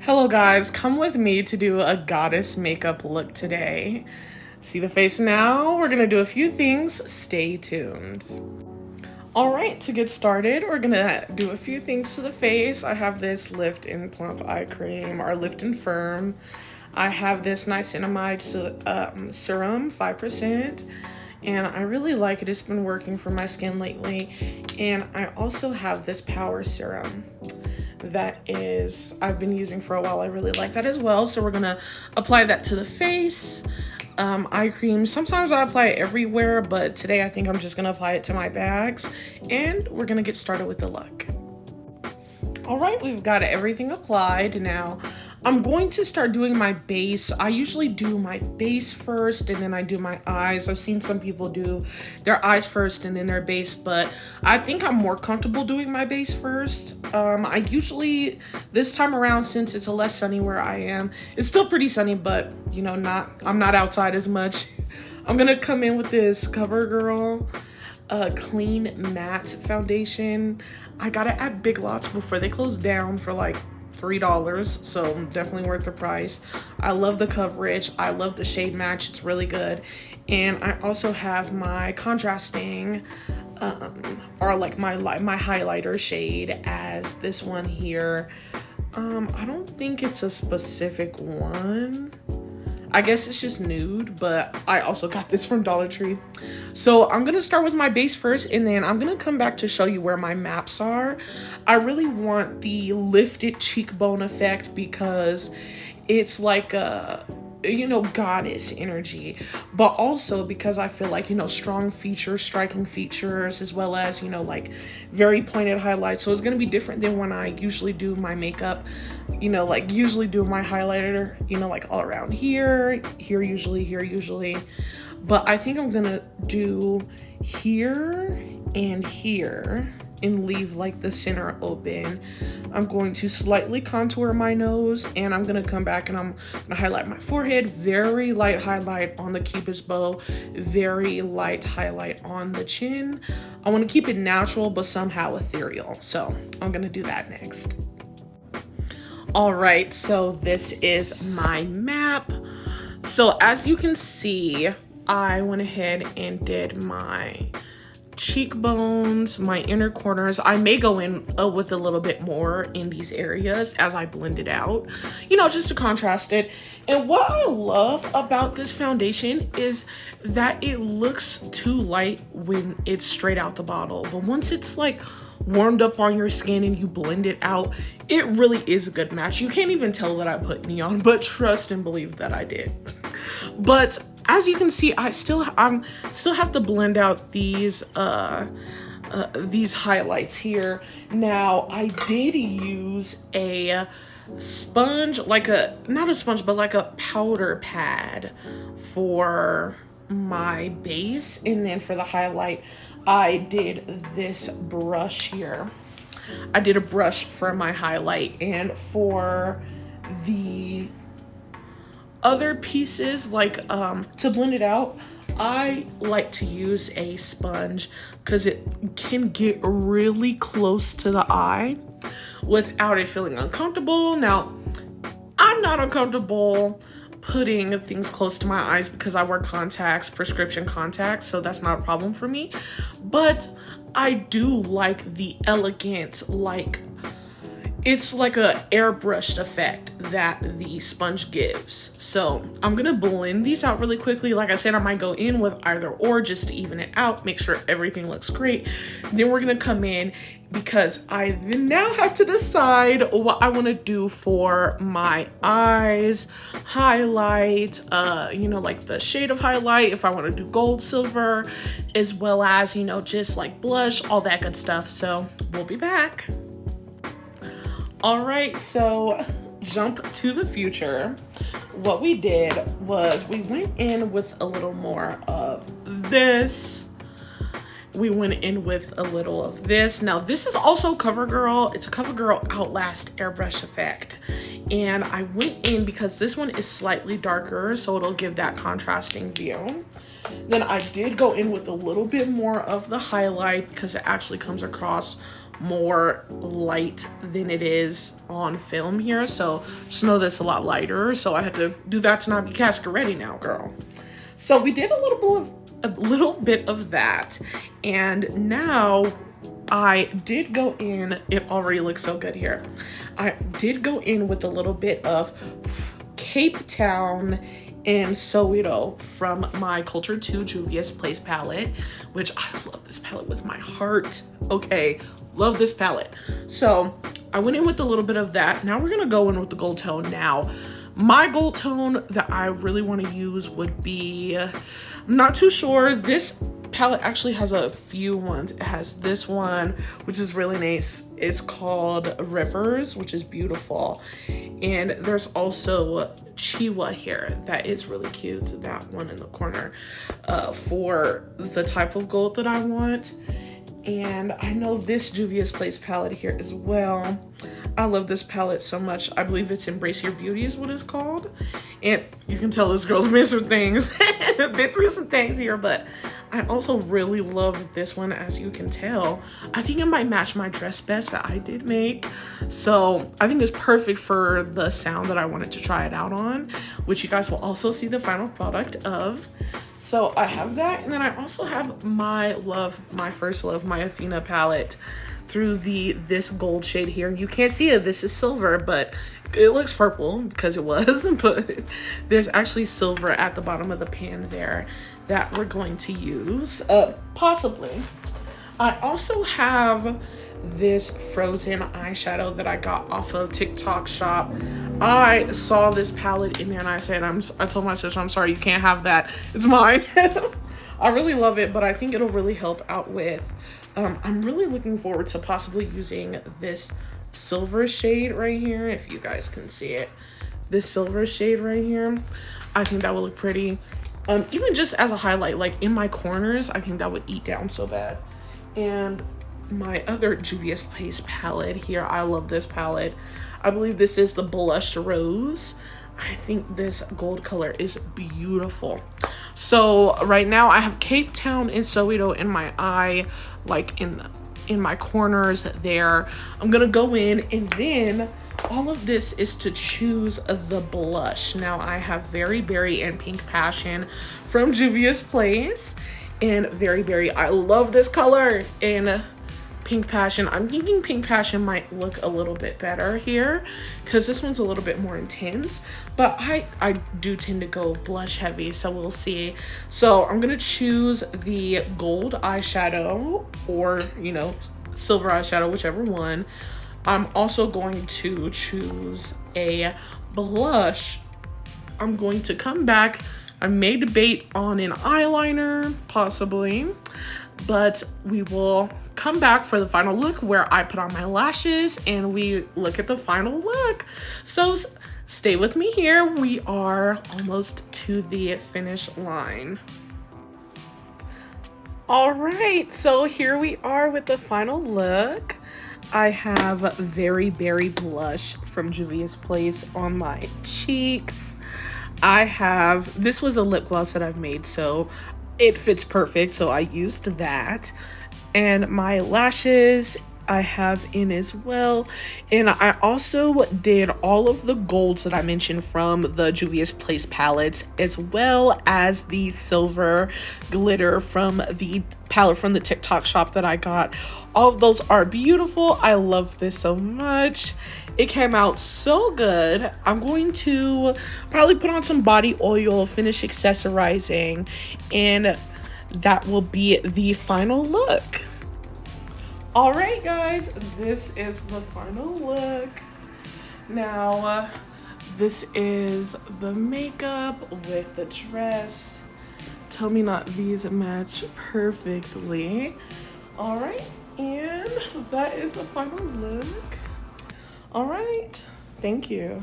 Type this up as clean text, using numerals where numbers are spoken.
Hello guys, come with me to do a goddess makeup look today. See the face now? We're gonna do a few things, stay tuned. All right, to get started, we're gonna do a few things to the face. I have this Lift and Plump eye cream, or Lift and Firm. I have this niacinamide serum, 5%. And I really like it. It's been working for my skin lately. And I also have this Power Serum that I've been using for a while. I really like that as well. So we're gonna apply that to the face. Eye cream, sometimes I apply it everywhere, but today I think I'm just gonna apply it to my bags. And we're gonna get started with the look. All right, we've got everything applied. Now I'm going to start doing my base. I usually do my base first and then I do my eyes. I've seen some people do their eyes first and then their base, but I think I'm more comfortable doing my base first. I usually, this time around, since it's a less sunny where I am, it's still pretty sunny, but you know, I'm not outside as much. I'm gonna come in with this CoverGirl Clean Matte Foundation. I got it at Big Lots before they closed down for like $3, so definitely worth the price. I love the coverage. I love the shade match. It's really good. And I also have my contrasting or like my highlighter shade as this one here. I don't think it's a specific one. I guess it's just nude, but I also got this from Dollar Tree. So I'm gonna start with my base first, and then I'm gonna come back to show you where my maps are. I really want the lifted cheekbone effect because it's like a, you know, goddess energy, but also because I feel like, you know, strong features, striking features, as well as, you know, like very pointed highlights. So it's gonna be different than when I usually do my makeup, you know, like usually do my highlighter, you know, like all around here usually. But I think I'm gonna do here and here and leave like the center open. I'm going to slightly contour my nose, and I'm gonna come back and I'm gonna highlight my forehead. Very light highlight on the cupid's bow, very light highlight on the chin. I want to keep it natural but somehow ethereal, so I'm gonna do that next. All right, so this is my map. So as you can see, I went ahead and did my cheekbones, my inner corners. I may go in with a little bit more in these areas as I blend it out, you know, just to contrast it. And what I love about this foundation is that it looks too light when it's straight out the bottle, but once it's like warmed up on your skin and you blend it out, it really is a good match. You can't even tell that I put any on, but trust and believe that I did. But as you can see, I still have to blend out these highlights here. Now I did use a sponge, not a sponge, but like a powder pad for my base, and then for the highlight I did this brush here. I did a brush for my highlight, and for the other pieces, like to blend it out, I like to use a sponge because it can get really close to the eye without it feeling uncomfortable. Now, I'm not uncomfortable putting things close to my eyes because I wear contacts, prescription contacts, so that's not a problem for me. But I do like the elegant, like, it's like a airbrushed effect that the sponge gives. So I'm gonna blend these out really quickly. Like I said, I might go in with either or just to even it out, make sure everything looks great. Then we're gonna come in because I then now have to decide what I want to do for my eyes, highlight, you know, like the shade of highlight, if I want to do gold, silver, as well as, you know, just like blush, all that good stuff. So we'll be back. All right, so jump to the future. What we did was we went in with a little more of this. We went in with a little of this. Now this is also CoverGirl. It's a CoverGirl Outlast Airbrush Effect. And I went in because this one is slightly darker, so it'll give that contrasting view. Then I did go in with a little bit more of the highlight because it actually comes across more light than it is on film here. So just know that's a lot lighter. So I had to do that to not be casket ready now, girl. So we did a little bit of that. And now I did go in, it already looks so good here. I did go in with a little bit of Cape Town and Soweto from my Culture 2 Juvia's Place palette, which I love this palette with my heart. Okay, love this palette. So I went in with a little bit of that. Now we're gonna go in with the gold tone. Now, my gold tone that I really want to use would be, I'm not too sure. This palette actually has a few ones. It has this one, which is really nice. It's called Rivers, which is beautiful. And there's also Chiwa here that is really cute. That one in the corner for the type of gold that I want. And I know this Juvia's Place palette here as well. I love this palette so much. I believe it's Embrace Your Beauty is what it's called. And you can tell this girl's been through things. Been through some things here, but I also really love this one, as you can tell. I think it might match my dress best that I did make. So I think it's perfect for the sound that I wanted to try it out on, which you guys will also see the final product of. So I have that, and then I also have my first love, my Athena palette through this gold shade here. You can't see it, this is silver, but it looks purple because it was, but there's actually silver at the bottom of the pan there that we're going to use, possibly. I also have this Frozen eyeshadow that I got off of TikTok shop. I saw this palette in there and I said, I told my sister, I'm sorry, you can't have that. It's mine. I really love it, but I think it'll really help out with, I'm really looking forward to possibly using this silver shade right here, if you guys can see it. This silver shade right here, I think that would look pretty. Even just as a highlight, like in my corners, I think that would eat down so bad. And my other Juvia's Place palette here, I love this palette. I believe this is the Blush Rose. I think this gold color is beautiful. So right now I have Cape Town and Soweto in my eye, like in my corners there. I'm gonna go in, and then all of this is to choose the blush. Now I have Very Berry and Pink Passion from Juvia's Place, and Very Berry, I love this color. And Pink Passion, I'm thinking Pink Passion might look a little bit better here because this one's a little bit more intense, but I do tend to go blush heavy, so we'll see. So I'm gonna choose the gold eyeshadow, or you know, silver eyeshadow, whichever one. I'm also going to choose a blush. I'm going to come back. I may debate on an eyeliner, possibly, but we will come back for the final look where I put on my lashes and we look at the final look. So stay with me here. We are almost to the finish line. All right, so here we are with the final look. I have Very Berry blush from Juvia's Place on my cheeks. This was a lip gloss that I've made, so it fits perfect, so I used that. And my lashes I have in as well. And I also did all of the golds that I mentioned from the Juvia's Place palettes, as well as the silver glitter from the palette from the TikTok shop that I got. All of those are beautiful. I love this so much. It came out so good. I'm going to probably put on some body oil, finish accessorizing, and that will be the final look. All right, guys, this is the final look. Now, this is the makeup with the dress. Tell me not these match perfectly. All right, and that is the final look. All right, thank you.